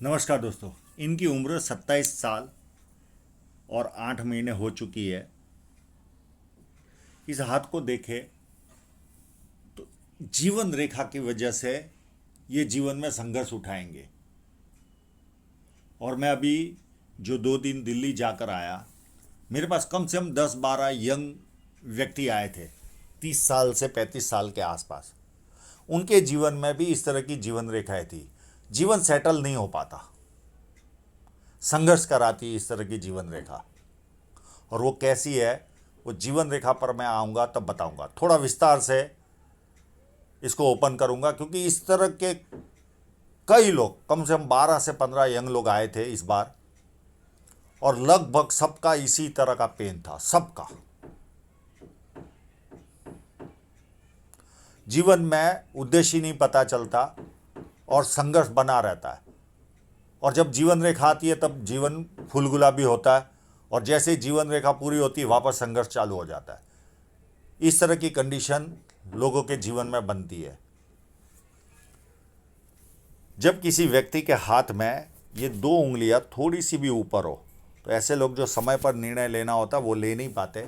नमस्कार दोस्तों। इनकी उम्र 27 साल और 8 महीने हो चुकी है। इस हाथ को देखे तो जीवन रेखा की वजह से ये जीवन में संघर्ष उठाएंगे। और मैं अभी जो 2 दिन दिल्ली जाकर आया, मेरे पास कम से कम 10-12 यंग व्यक्ति आए थे, 30 साल से 35 साल के आसपास। उनके जीवन में भी इस तरह की जीवन रेखाएं थी। जीवन सेटल नहीं हो पाता, संघर्ष कराती इस तरह की जीवन रेखा। और वो कैसी है, वो जीवन रेखा पर मैं आऊँगा तब बताऊँगा, थोड़ा विस्तार से इसको ओपन करूँगा, क्योंकि इस तरह के कई लोग, कम से कम 12 से 15 यंग लोग आए थे इस बार। और लगभग सबका इसी तरह का पेन था, सबका। जीवन में उद्देश्य ही नहीं पता चलता और संघर्ष बना रहता है। और जब जीवन रेखा आती है तब जीवन फूल गुलाबी होता है, और जैसे ही जीवन रेखा पूरी होती है वापस संघर्ष चालू हो जाता है। इस तरह की कंडीशन लोगों के जीवन में बनती है। जब किसी व्यक्ति के हाथ में ये 2 उंगलियां थोड़ी सी भी ऊपर हो, तो ऐसे लोग जो समय पर निर्णय लेना होता है वो ले नहीं पाते,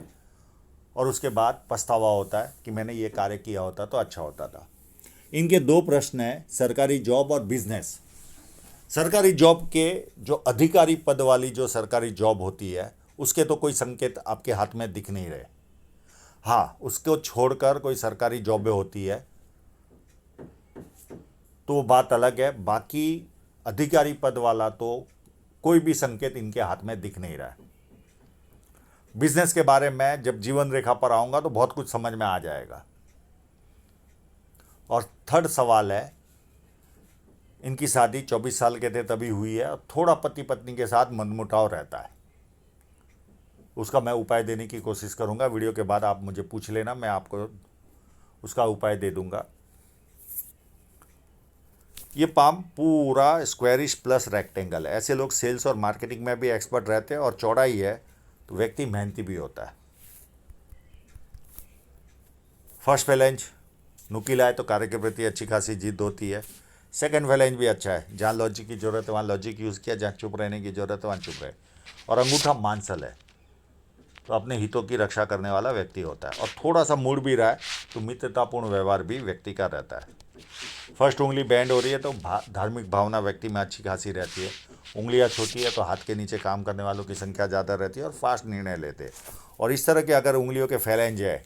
और उसके बाद पछतावा होता है कि मैंने ये कार्य किया होता तो अच्छा होता था। इनके 2 प्रश्न हैं, सरकारी जॉब और बिजनेस। सरकारी जॉब के जो अधिकारी पद वाली जो सरकारी जॉब होती है, उसके तो कोई संकेत आपके हाथ में दिख नहीं रहे। हाँ, उसको छोड़कर कोई सरकारी जॉबें होती है तो वो बात अलग है। बाकी अधिकारी पद वाला तो कोई भी संकेत इनके हाथ में दिख नहीं रहा है। बिजनेस के बारे में जब जीवन रेखा पर आऊँगा तो बहुत कुछ समझ में आ जाएगा। और थर्ड सवाल है, इनकी शादी 24 साल के थे तभी हुई है, और थोड़ा पति पत्नी के साथ मनमुटाव रहता है। उसका मैं उपाय देने की कोशिश करूँगा। वीडियो के बाद आप मुझे पूछ लेना, मैं आपको उसका उपाय दे दूँगा। ये पाम पूरा स्क्वेरिश प्लस रेक्टेंगल है। ऐसे लोग सेल्स और मार्केटिंग में भी एक्सपर्ट रहते हैं, और चौड़ाई है तो व्यक्ति मेहनती भी होता है। फर्स्ट फैलेंज नुकीला है तो कार्य के प्रति अच्छी खासी जिद होती है। सेकंड फैलेंज भी अच्छा है, जहाँ लॉजिक की ज़रूरत है वहाँ लॉजिक यूज़ किया, जहाँ चुप रहने की ज़रूरत है वहाँ चुप रहे। और अंगूठा मांसल है तो अपने हितों की रक्षा करने वाला व्यक्ति होता है, और थोड़ा सा मूड भी रहा है तो मित्रतापूर्ण व्यवहार भी व्यक्ति का रहता है। फर्स्ट उंगली बैंड हो रही है तो धार्मिक भावना व्यक्ति में अच्छी खासी रहती है। उंगलियां छोटी है तो हाथ के नीचे काम करने वालों की संख्या ज़्यादा रहती है और फास्ट निर्णय लेते हैं। और इस तरह के अगर उंगलियों के फैलेंज है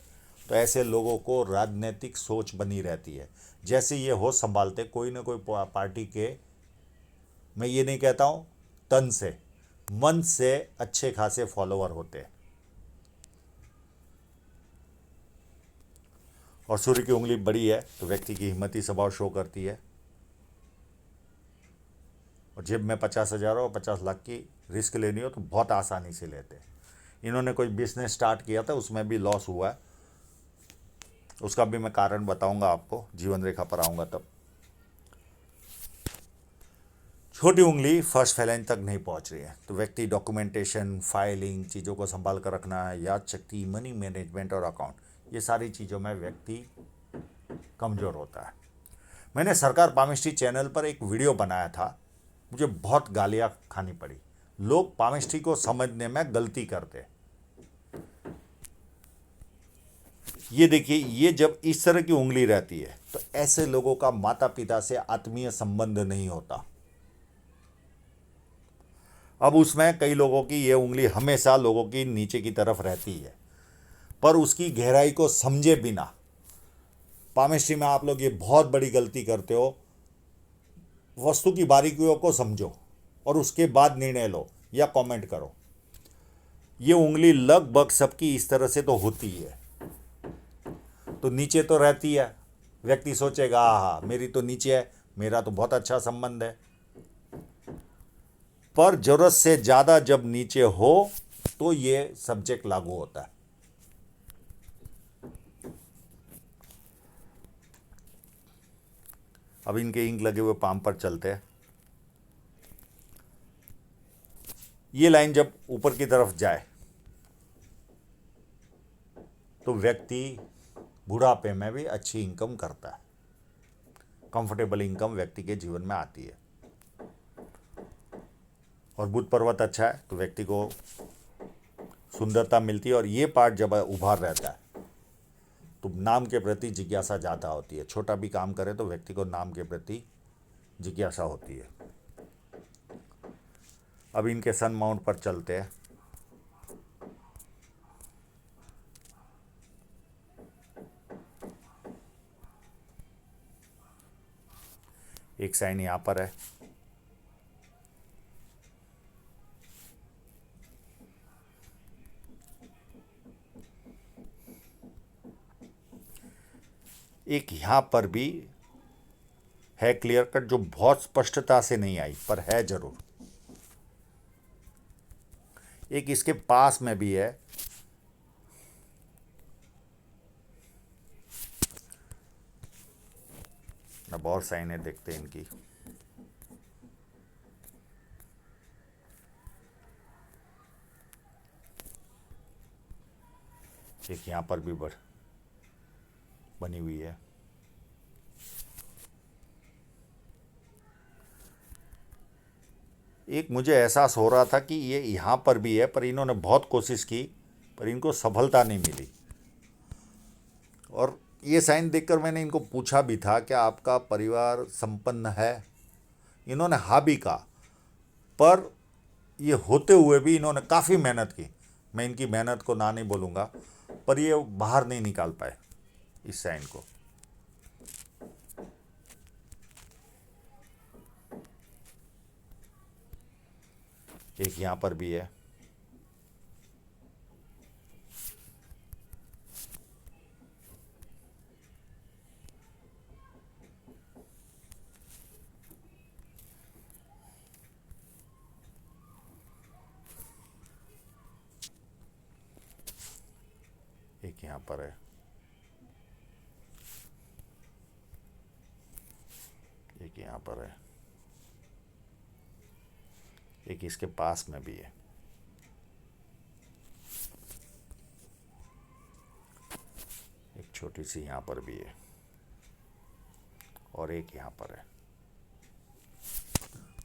तो ऐसे लोगों को राजनीतिक सोच बनी रहती है। जैसे ये होश संभालते कोई ना कोई पार्टी के, मैं ये नहीं कहता हूँ तन से, मन से अच्छे खासे फॉलोअर होते हैं। और सूर्य की उंगली बड़ी है तो व्यक्ति की हिम्मती स्वभाव शो करती है। और जेब में 50,000 और 50 लाख की रिस्क लेनी हो तो बहुत आसानी से लेते हैं। इन्होंने कोई बिजनेस स्टार्ट किया था, उसमें भी लॉस हुआ है, उसका भी मैं कारण बताऊंगा आपको, जीवन रेखा पर आऊँगा तब। छोटी उंगली फर्स्ट फैलेंज तक नहीं पहुंच रही है तो व्यक्ति डॉक्यूमेंटेशन, फाइलिंग, चीज़ों को संभाल कर रखना है, याद शक्ति, मनी मैनेजमेंट और अकाउंट, ये सारी चीज़ों में व्यक्ति कमज़ोर होता है। मैंने सरकार पामिस्ट्री चैनल पर एक वीडियो बनाया था, मुझे बहुत गालियाँ खानी पड़ी। लोग पामिस्ट्री को समझने में गलती करते। ये देखिए, ये जब इस तरह की उंगली रहती है तो ऐसे लोगों का माता पिता से आत्मीय संबंध नहीं होता। अब उसमें कई लोगों की ये उंगली हमेशा लोगों की नीचे की तरफ रहती है, पर उसकी गहराई को समझे बिना पामिस्ट्री में आप लोग ये बहुत बड़ी गलती करते हो। वस्तु की बारीकियों को समझो और उसके बाद निर्णय लो या कमेंट करो। ये उंगली लगभग सबकी इस तरह से तो होती है, तो नीचे तो रहती है। व्यक्ति सोचेगा हाँ मेरी तो नीचे है, मेरा तो बहुत अच्छा संबंध है। पर जरूरत से ज़्यादा जब नीचे हो तो ये सब्जेक्ट लागू होता है। अब इनके इंक लगे हुए पाम पर चलते हैं। ये लाइन जब ऊपर की तरफ जाए तो व्यक्ति बुढ़ापे में भी अच्छी इनकम करता है, कंफर्टेबल इनकम व्यक्ति के जीवन में आती है। और बुध पर्वत अच्छा है तो व्यक्ति को सुंदरता मिलती है, और ये पार्ट जब उभार रहता है तो नाम के प्रति जिज्ञासा ज़्यादा होती है। छोटा भी काम करे तो व्यक्ति को नाम के प्रति जिज्ञासा होती है। अब इनके सन माउंट पर चलते हैं। एक साइन यहाँ पर है, एक यहाँ पर भी है क्लियर कट, जो बहुत स्पष्टता से नहीं आई पर है जरूर। एक इसके पास में भी है, अब और साइनें देखते हैं इनकी। एक यहाँ पर भी बनी हुई है। एक मुझे एहसास हो रहा था कि ये यहाँ पर भी है, पर इन्होंने बहुत कोशिश की पर इनको सफलता नहीं मिली। और ये साइन देखकर मैंने इनको पूछा भी था कि आपका परिवार संपन्न है। इन्होंने हाँ भी कहा, पर ये होते हुए भी इन्होंने काफ़ी मेहनत की। मैं इनकी मेहनत को ना नहीं बोलूँगा, पर ये बाहर नहीं निकाल पाए इस साइन को। एक यहाँ पर भी है, एक यहाँ पर है, एक यहाँ पर है, एक इसके पास में भी है। एक छोटी सी यहाँ पर भी है और एक यहाँ पर है।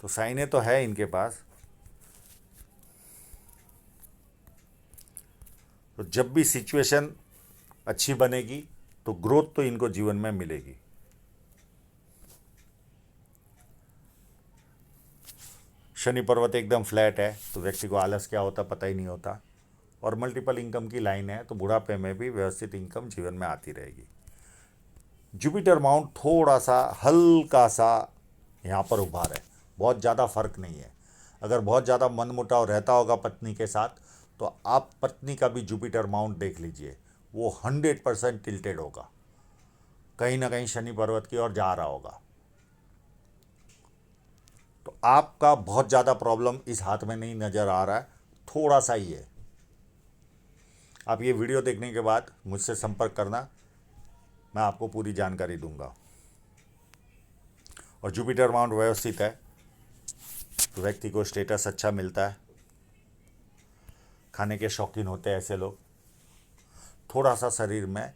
तो साइनें तो है इनके पास। तो जब भी सिचुएशन अच्छी बनेगी तो ग्रोथ तो इनको जीवन में मिलेगी। शनि पर्वत एकदम फ्लैट है तो व्यक्ति को आलस क्या होता पता ही नहीं होता, और मल्टीपल इनकम की लाइन है तो बुढ़ापे में भी व्यवस्थित इनकम जीवन में आती रहेगी। जुपिटर माउंट थोड़ा सा हल्का सा यहाँ पर उभार है, बहुत ज़्यादा फर्क नहीं है। अगर बहुत ज़्यादा मनमुटाव रहता होगा पत्नी के साथ तो आप पत्नी का भी जुपिटर माउंट देख लीजिए, वो 100% टिल्टेड होगा, कहीं ना कहीं शनि पर्वत की ओर जा रहा होगा। तो आपका बहुत ज़्यादा प्रॉब्लम इस हाथ में नहीं नज़र आ रहा है, थोड़ा सा ही है। आप ये वीडियो देखने के बाद मुझसे संपर्क करना, मैं आपको पूरी जानकारी दूंगा। और जुपिटर माउंट व्यवस्थित है तो व्यक्ति को स्टेटस अच्छा मिलता है। खाने के शौकीन होते हैं ऐसे लोग। थोड़ा सा शरीर में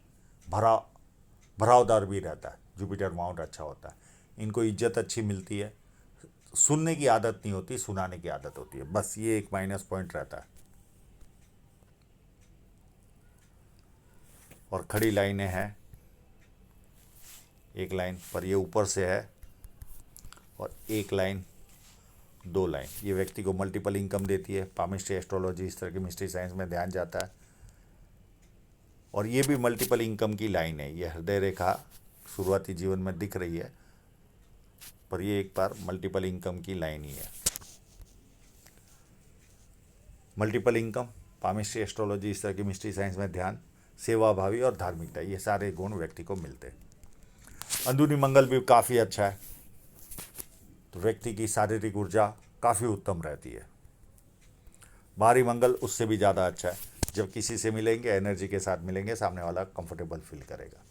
भरावदार भी रहता है, जुपिटर माउंट अच्छा होता है। इनको इज्जत अच्छी मिलती है। सुनने की आदत नहीं होती, सुनाने की आदत होती है, बस ये एक माइनस पॉइंट रहता है। और खड़ी लाइनें हैं, एक लाइन पर ये ऊपर से है और एक लाइन, दो लाइन। ये व्यक्ति को मल्टीपल इनकम देती है। पामिस्ट्री, एस्ट्रोलॉजी, इस तरह की मिस्ट्री साइंस में ध्यान जाता है। और ये भी मल्टीपल इनकम की लाइन है। ये हृदय रेखा शुरुआती जीवन में दिख रही है, पर ये एक बार मल्टीपल इनकम की लाइन ही है। मल्टीपल इनकम, पामिस्ट्री, एस्ट्रोलॉजी, इस तरह की मिस्ट्री साइंस में ध्यान, सेवा भावी और धार्मिकता, ये सारे गुण व्यक्ति को मिलते हैं। अंदरूनी मंगल भी काफ़ी अच्छा है तो व्यक्ति की शारीरिक ऊर्जा काफ़ी उत्तम रहती है। बाहरी मंगल उससे भी ज़्यादा अच्छा है। जब किसी से मिलेंगे, एनर्जी के साथ मिलेंगे, सामने वाला कंफर्टेबल फील करेगा।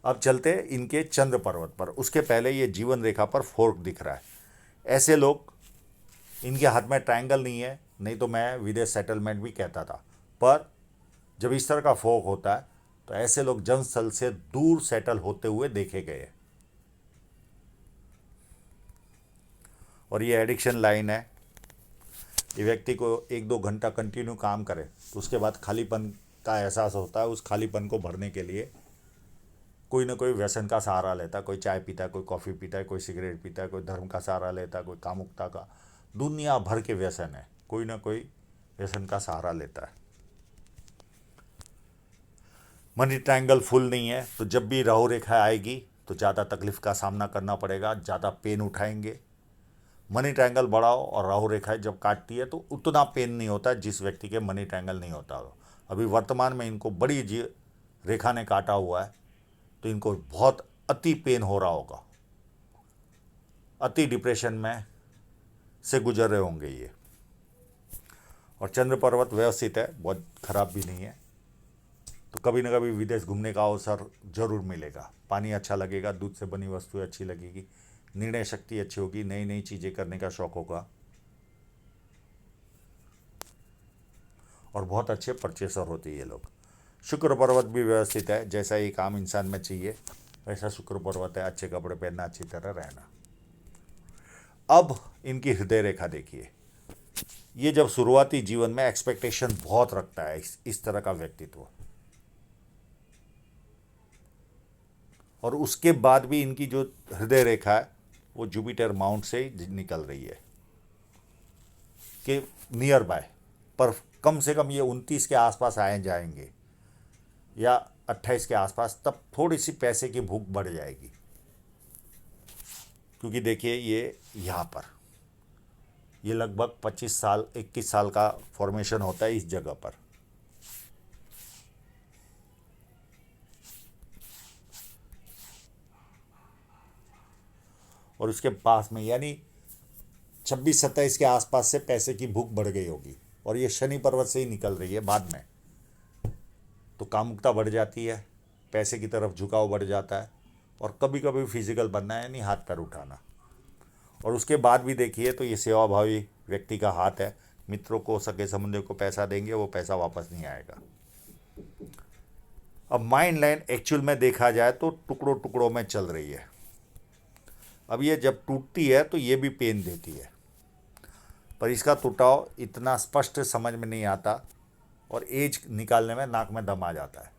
अब चलते हैं इनके चंद्र पर्वत पर। उसके पहले ये जीवन रेखा पर फोर्क दिख रहा है। ऐसे लोग, इनके हाथ में ट्रायंगल नहीं है, नहीं तो मैं विदेश सेटलमेंट भी कहता था, पर जब इस तरह का फोर्क होता है तो ऐसे लोग जनस्थल से दूर सेटल होते हुए देखे गए हैं। और ये एडिक्शन लाइन है ये व्यक्ति को 1-2 घंटा कंटिन्यू काम करे तो उसके बाद खालीपन का एहसास होता है। उस खालीपन को भरने के लिए कोई ना कोई व्यसन का सहारा लेता है। कोई चाय पीता है, कोई कॉफ़ी पीता है, कोई सिगरेट पीता है, कोई धर्म का सहारा लेता है, कोई कामुकता का। दुनिया भर के व्यसन है, कोई ना कोई व्यसन का सहारा लेता है। मनी ट्रायंगल फुल नहीं है तो जब भी राहु रेखा आएगी तो ज़्यादा तकलीफ का सामना करना पड़ेगा, ज़्यादा पेन उठाएंगे। मनी ट्रायंगल बढ़ाओ और राहु रेखाएं जब काटती है तो उतना पेन नहीं होता जिस व्यक्ति के मनी ट्रायंगल नहीं होता हो। अभी वर्तमान में इनको बड़ी जी रेखा ने काटा हुआ है तो इनको बहुत अति पेन हो रहा होगा, अति डिप्रेशन में से गुजर रहे होंगे ये। और चंद्र पर्वत व्यवस्थित है, बहुत खराब भी नहीं है, तो कभी ना कभी विदेश घूमने का अवसर जरूर मिलेगा। पानी अच्छा लगेगा, दूध से बनी वस्तुएं अच्छी लगेगी, निर्णय शक्ति अच्छी होगी, नई नई चीज़ें करने का शौक होगा और बहुत अच्छे परचेसर होते हैं ये लोग। शुक्र पर्वत भी व्यवस्थित है, जैसा एक आम इंसान में चाहिए वैसा शुक्र पर्वत है। अच्छे कपड़े पहनना, अच्छी तरह रहना। अब इनकी हृदय रेखा देखिए। ये जब शुरुआती जीवन में एक्सपेक्टेशन बहुत रखता है इस तरह का व्यक्तित्व, और उसके बाद भी इनकी जो हृदय रेखा है वो जुपिटर माउंट से निकल रही है कि नियर बाय, पर कम से कम ये 29 के आसपास आए जाएंगे या 28 के आसपास, तब थोड़ी सी पैसे की भूख बढ़ जाएगी। क्योंकि देखिए ये यहाँ पर ये लगभग 25 साल 21 साल का फॉर्मेशन होता है इस जगह पर। और उसके पास में यानी 26-27 के आसपास से पैसे की भूख बढ़ गई होगी। और ये शनि पर्वत से ही निकल रही है बाद में, तो कामुकता बढ़ जाती है, पैसे की तरफ झुकाव बढ़ जाता है, और कभी कभी फिजिकल बनना है यानी हाथ पैर उठाना। और उसके बाद भी देखिए तो ये सेवाभावी व्यक्ति का हाथ है, मित्रों को सगे संबंधियों को पैसा देंगे, वो पैसा वापस नहीं आएगा। अब माइंड लाइन एक्चुअल में देखा जाए तो टुकड़ों टुकड़ों में चल रही है। अब ये जब टूटती है तो ये भी पेन देती है, पर इसका टूटाव इतना स्पष्ट समझ में नहीं आता और एज निकालने में नाक में दम आ जाता है।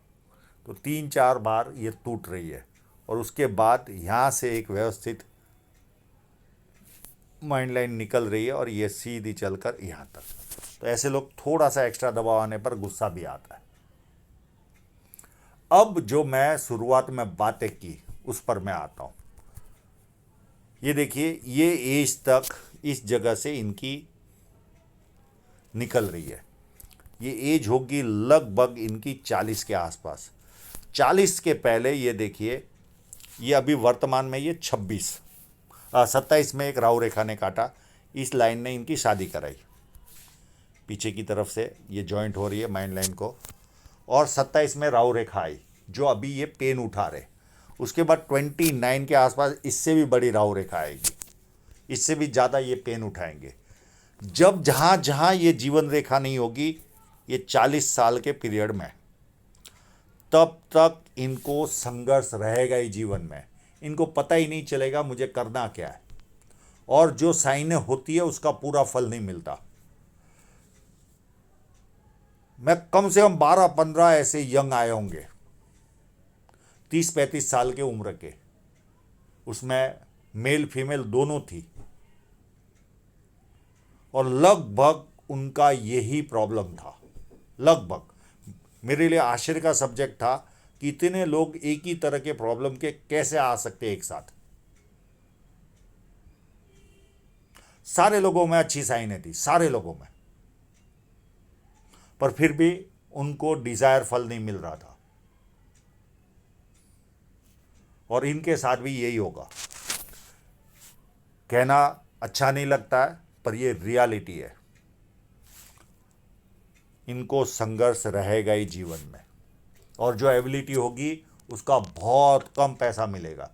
तो 3-4 बार ये टूट रही है और उसके बाद यहाँ से एक व्यवस्थित माइंड लाइन निकल रही है और ये सीधी चलकर यहाँ तक। तो ऐसे लोग थोड़ा सा एक्स्ट्रा दबाव आने पर गुस्सा भी आता है। अब जो मैं शुरुआत में बातें की उस पर मैं आता हूँ। ये देखिए ये एज तक इस जगह से इनकी निकल रही है। ये एज होगी लगभग इनकी 40 के आसपास। 40 के पहले ये देखिए ये अभी वर्तमान में ये 27 में एक राहु रेखा ने काटा, इस लाइन ने इनकी शादी कराई, पीछे की तरफ से ये जॉइंट हो रही है माइंड लाइन को, और 27 में राहु रेखा आई जो अभी ये पेन उठा रहे। उसके बाद 29 के आसपास इससे भी बड़ी राहु रेखा आएगी, इससे भी ज़्यादा ये पेन उठाएंगे। जब जहाँ जहाँ ये जीवन रेखा नहीं होगी ये 40 साल के पीरियड में, तब तक इनको संघर्ष रहेगा ही जीवन में। इनको पता ही नहीं चलेगा मुझे करना क्या है, और जो साइनें होती है उसका पूरा फल नहीं मिलता। मैं कम से कम 12-15 ऐसे यंग आए होंगे 30-35 साल के उम्र के, उसमें मेल फीमेल दोनों थी, और लगभग उनका यही प्रॉब्लम था। लगभग मेरे लिए आश्चर्य का सब्जेक्ट था कि इतने लोग एक ही तरह के प्रॉब्लम के कैसे आ सकते एक साथ। सारे लोगों में अच्छी साइनें थी, सारे लोगों में, पर फिर भी उनको डिजायर फल नहीं मिल रहा था। और इनके साथ भी यही होगा। कहना अच्छा नहीं लगता है पर ये रियलिटी है। इनको संघर्ष रहेगा ही जीवन में, और जो एबिलिटी होगी उसका बहुत कम पैसा मिलेगा।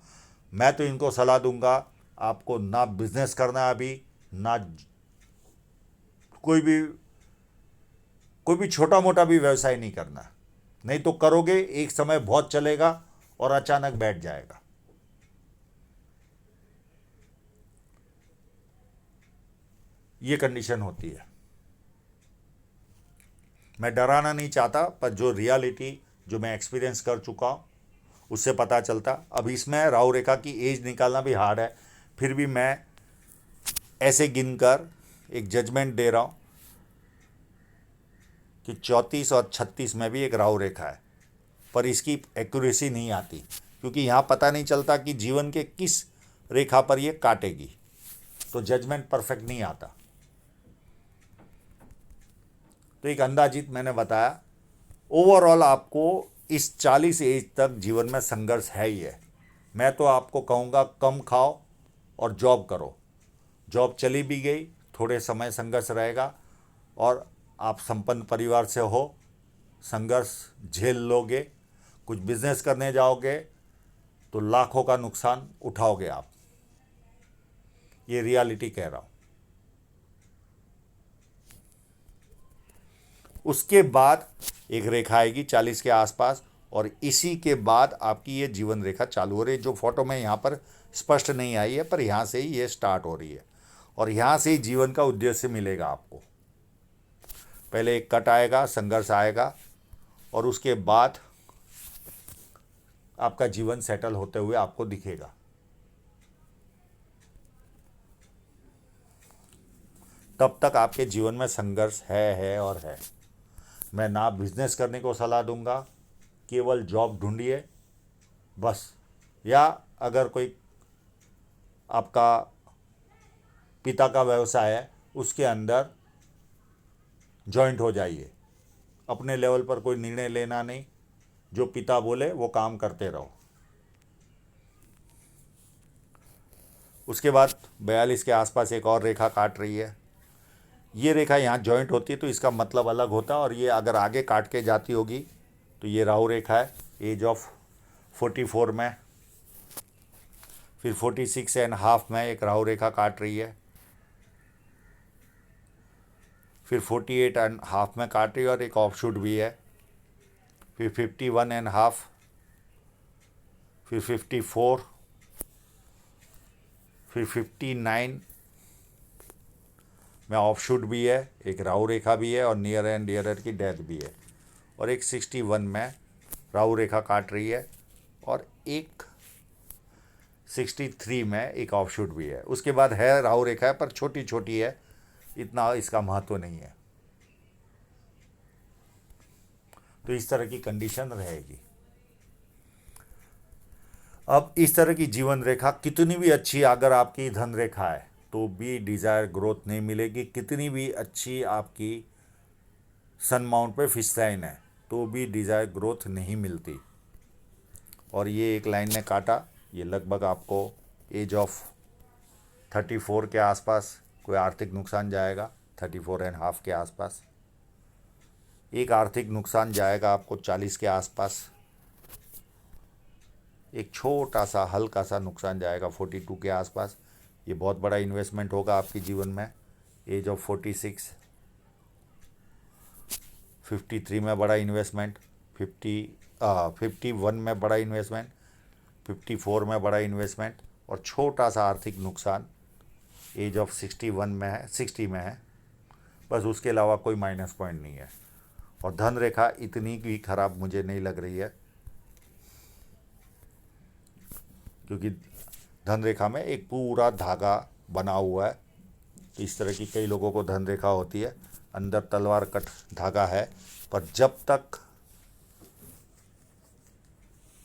मैं तो इनको सलाह दूंगा आपको ना बिजनेस करना है अभी, ना कोई भी छोटा मोटा भी व्यवसाय नहीं करना, नहीं तो करोगे एक समय बहुत चलेगा और अचानक बैठ जाएगा। ये कंडीशन होती है। मैं डराना नहीं चाहता, पर जो रियलिटी जो मैं एक्सपीरियंस कर चुका हूँ उससे पता चलता। अब इसमें राहु रेखा की एज निकालना भी हार्ड है, फिर भी मैं ऐसे गिनकर एक जजमेंट दे रहा हूँ कि 34 और 36 में भी एक राहु रेखा है, पर इसकी एक्यूरेसी नहीं आती क्योंकि यहाँ पता नहीं चलता कि जीवन के किस रेखा पर ये काटेगी, तो जजमेंट परफेक्ट नहीं आता। तो एक अंदाजित मैंने बताया। ओवरऑल आपको इस 40 एज तक जीवन में संघर्ष है ही है। मैं तो आपको कहूँगा कम खाओ और जॉब करो। जॉब चली भी गई, थोड़े समय संघर्ष रहेगा और आप संपन्न परिवार से हो, संघर्ष झेल लोगे। कुछ बिजनेस करने जाओगे तो लाखों का नुकसान उठाओगे आप, ये रियलिटी कह रहा हूँ। उसके बाद एक रेखा आएगी 40 के आसपास और इसी के बाद आपकी ये जीवन रेखा चालू हो रही है, जो फोटो में यहाँ पर स्पष्ट नहीं आई है, पर यहाँ से ही ये स्टार्ट हो रही है और यहाँ से ही जीवन का उद्देश्य मिलेगा आपको। पहले एक कट आएगा, संघर्ष आएगा और उसके बाद आपका जीवन सेटल होते हुए आपको दिखेगा। तब तक आपके जीवन में संघर्ष है और है। मैं ना बिजनेस करने को सलाह दूंगा, केवल जॉब ढूंढिए बस, या अगर कोई आपका पिता का व्यवसाय है उसके अंदर जॉइंट हो जाइए। अपने लेवल पर कोई निर्णय लेना नहीं, जो पिता बोले वो काम करते रहो। उसके बाद 42 के आसपास एक और रेखा काट रही है। ये रेखा यहाँ जॉइंट होती है तो इसका मतलब अलग होता है, और ये अगर आगे काट के जाती होगी तो ये राहु रेखा है एज ऑफ 44 में। फिर 46 एंड हाफ में एक राहु रेखा काट रही है। फिर 48 एंड हाफ में काट रही है और एक ऑफशूट भी है। फिर 51 एंड हाफ, फिर 54, फिर 59 में ऑफशूट भी है, एक राहु रेखा भी है और नियर एंड डियरर की डेथ भी है। और एक 61 में राहु रेखा काट रही है और एक 63 में एक ऑफशूट भी है। उसके बाद है राहु रेखा है पर छोटी छोटी है, इतना इसका महत्व नहीं है। तो इस तरह की कंडीशन रहेगी। अब इस तरह की जीवन रेखा कितनी भी अच्छी अगर आपकी धन रेखा है तो भी डिज़ायर ग्रोथ नहीं मिलेगी। कितनी भी अच्छी आपकी सन माउंट पे फिश लाइन है तो भी डिज़ायर ग्रोथ नहीं मिलती। और ये एक लाइन ने काटा, ये लगभग आपको एज ऑफ 34 के आसपास कोई आर्थिक नुकसान जाएगा। 34 एंड हाफ के आसपास एक आर्थिक नुकसान जाएगा आपको। 40 के आसपास एक छोटा सा हल्का सा नुकसान जाएगा 42 के आसपास। ये बहुत बड़ा इन्वेस्टमेंट होगा आपके जीवन में। एज ऑफ 46, 53 में बड़ा इन्वेस्टमेंट, 51 में बड़ा इन्वेस्टमेंट, 54 में बड़ा इन्वेस्टमेंट और छोटा सा आर्थिक नुकसान एज ऑफ 61 में है, 60 में है। बस उसके अलावा कोई माइनस पॉइंट नहीं है। और धन रेखा इतनी भी खराब मुझे नहीं लग रही है, क्योंकि धन रेखा में एक पूरा धागा बना हुआ है। इस तरह की कई लोगों को धन रेखा होती है, अंदर तलवार कट धागा है। पर जब तक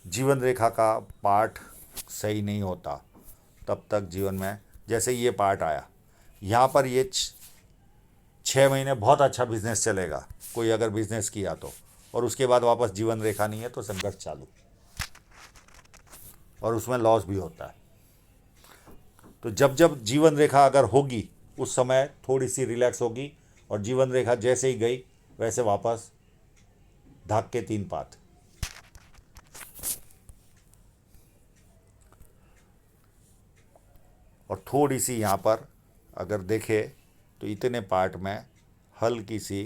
जीवन रेखा का पार्ट सही नहीं होता तब तक जीवन में, जैसे ये पार्ट आया यहाँ पर, ये 6 महीने बहुत अच्छा बिजनेस चलेगा कोई अगर बिजनेस किया तो, और उसके बाद वापस जीवन रेखा नहीं है तो संघर्ष चालू, और उसमें लॉस भी होता है। तो जब जब जीवन रेखा अगर होगी उस समय थोड़ी सी रिलैक्स होगी, और जीवन रेखा जैसे ही गई वैसे वापस धाक के 3 पात। और थोड़ी सी यहाँ पर अगर देखे तो इतने पार्ट में हल्की सी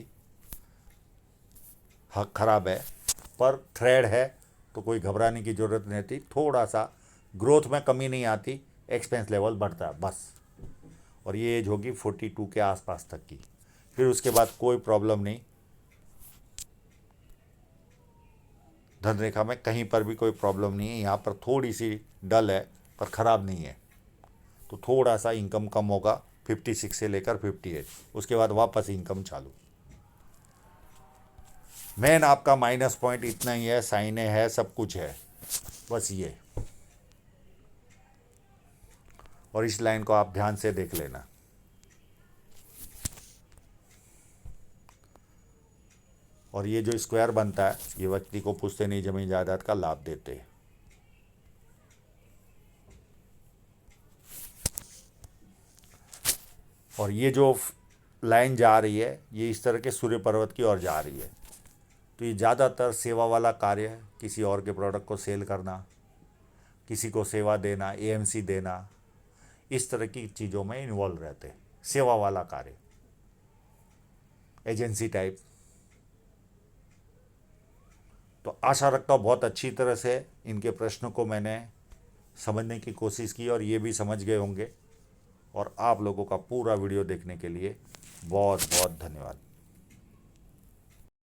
खराब है, पर थ्रेड है तो कोई घबराने की ज़रूरत नहीं थी। थोड़ा सा ग्रोथ में कमी नहीं आती, एक्सपेंस लेवल बढ़ता है बस। और ये एज होगी 42 के आसपास तक की। फिर उसके बाद कोई प्रॉब्लम नहीं, धन रेखा में कहीं पर भी कोई प्रॉब्लम नहीं है। यहाँ पर थोड़ी सी डल है पर ख़राब नहीं है, तो थोड़ा सा इनकम कम होगा 56 से लेकर 58, उसके बाद वापस इनकम चालू। मेन आपका माइनस पॉइंट इतना ही है, साइने है, सब कुछ है, बस ये। और इस लाइन को आप ध्यान से देख लेना। और ये जो स्क्वायर बनता है ये व्यक्ति को पूछते नहीं जमीन जायदाद का लाभ देते हैं। और ये जो लाइन जा रही है ये इस तरह के सूर्य पर्वत की ओर जा रही है, तो ये ज़्यादातर सेवा वाला कार्य है। किसी और के प्रोडक्ट को सेल करना, किसी को सेवा देना, एएमसी देना, इस तरह की चीज़ों में इन्वॉल्व रहते हैं। सेवा वाला कार्य, एजेंसी टाइप। तो आशा रखता हूँ बहुत अच्छी तरह से इनके प्रश्न को मैंने समझने की कोशिश की और ये भी समझ गए होंगे। और आप लोगों का पूरा वीडियो देखने के लिए बहुत बहुत धन्यवाद।